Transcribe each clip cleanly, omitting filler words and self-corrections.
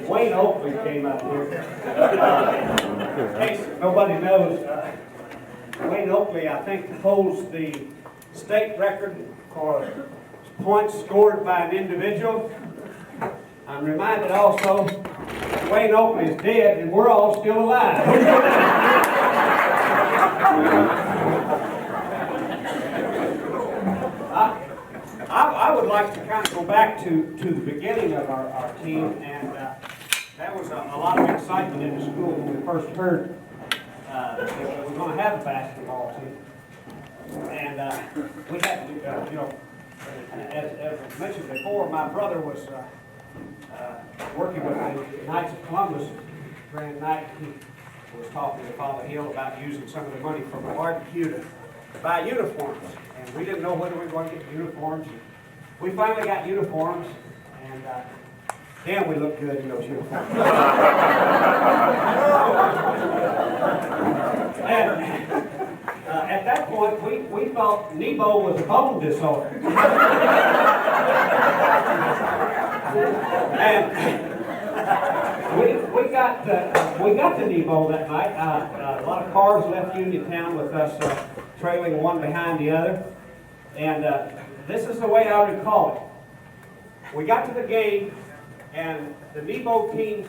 Wayne Oakley came up here. In case nobody knows, Wayne Oakley, I think, holds the state record for points scored by an individual. I'm reminded also that Wayne Oakley is dead and we're all still alive. I would like to kind of go back to the beginning of our team, and that was a lot of excitement in the school when we first heard that we were going to have a basketball team. And we had to, as mentioned before, my brother was working with the Knights of Columbus grand night. He was talking to Father Hill about using some of the money from the barbecue to buy uniforms. And we didn't know whether we were going to get uniforms. We finally got uniforms, and damn, we looked good in those uniforms. And at that point, we thought Nebo was a bone disorder. And we got the Nebo that night. A lot of cars left Uniontown with us trailing one behind the other. And this is the way I recall it. We got to the game, and the Nebo team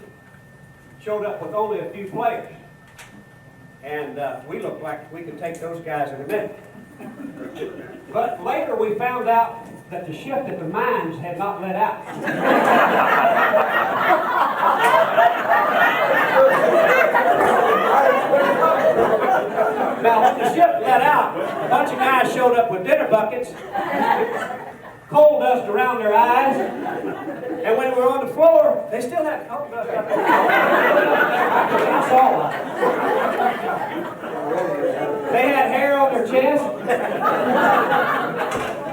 showed up with only a few players. And we looked like we could take those guys in a minute. But later we found out that the shift at the mines had not let out. Now, when the shift let out, a bunch of guys showed up with dinner buckets, coal dust around their eyes, and when we were on the floor, they still had coal dust up there. I saw that. They had hair on their chest.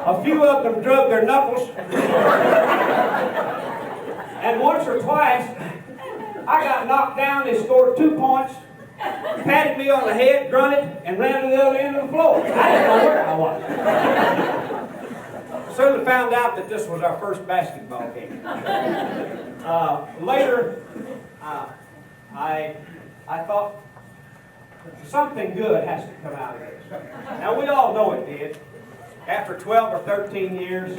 A few of them drug their knuckles. And once or twice, I got knocked down. They scored 2 points, patted me on the head, grunted, and ran to the other end of the floor. I didn't know where I was. Soon found out that this was our first basketball game. Later, I thought something good has to come out of this. Now, we all know it did. After 12 or 13 years,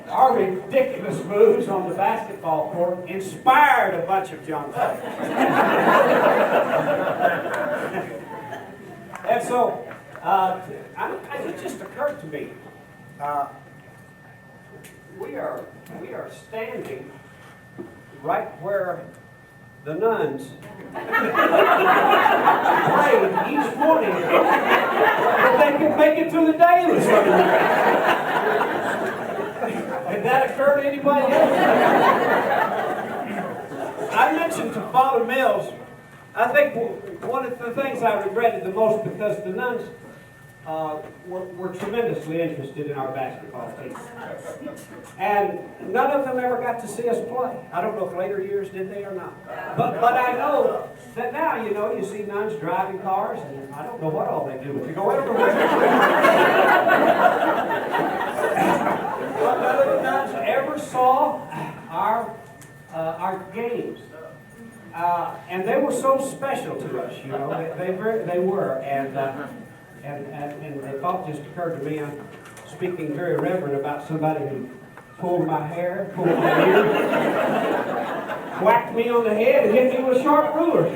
our ridiculous moves on the basketball court inspired a bunch of young folks. And so, it just occurred to me, we are standing right where the nuns prayed each morning that they could make it through the day with something. Did that occur to anybody else? I mentioned to Father Mills, I think one of the things I regretted the most because the nuns were tremendously interested in our basketball team. And none of them ever got to see us play. I don't know if later years did they or not. But I know that now, you see nuns driving cars, and I don't know what all they do, but you go everywhere. But none of the nuns ever saw our games. And they were so special to us, they were. And the thought just occurred to me, I'm speaking very reverent about somebody who pulled my hair, pulled my ears, whacked me on the head, and hit me with a sharp ruler.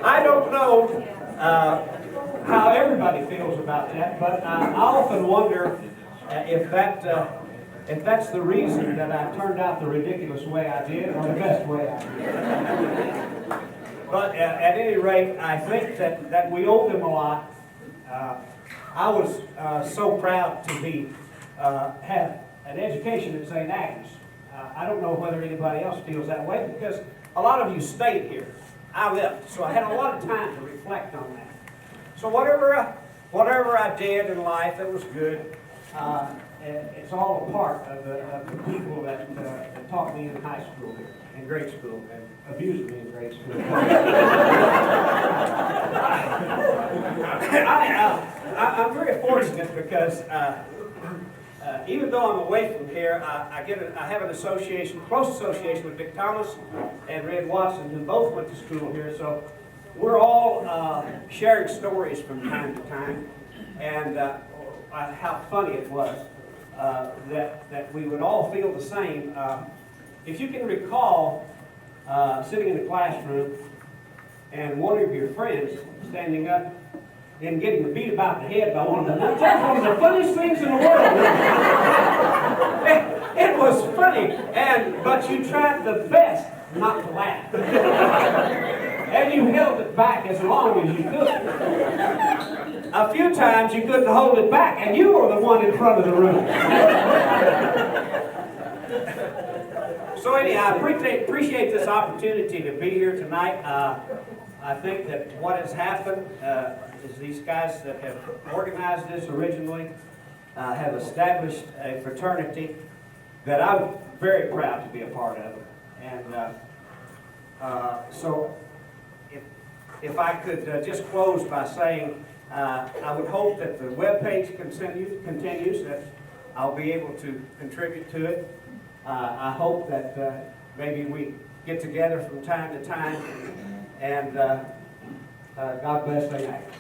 I don't know how everybody feels about that, but I often wonder if that's the reason that I turned out the ridiculous way I did, or the best way I did. But at any rate, I think that we owe them a lot. I was so proud to have an education at St Agnes. I don't know whether anybody else feels that way because a lot of you stayed here. I left, so I had a lot of time to reflect on that. So whatever I did in life that was good, it's all a part of the people that taught me in high school here, in grade school, and abused me in grade school. I'm very fortunate because even though I'm away from here, I have an close association with Dick Thomas and Red Watson, who both went to school here. So we're all sharing stories from time to time, and how funny it was that we would all feel the same. If you can recall sitting in the classroom and one of your friends standing up and getting beat about the head by one of them. That's one of the funniest things in the world. It was funny, but you tried the best not to laugh. And you held it back as long as you could. A few times you couldn't hold it back, and you were the one in front of the room. So anyhow, I appreciate this opportunity to be here tonight. I think that what has happened is these guys that have organized this originally have established a fraternity that I'm very proud to be a part of. And so if I could just close by saying I would hope that the webpage continues, that I'll be able to contribute to it. I hope that maybe we get together from time to time, and God bless St Agnes.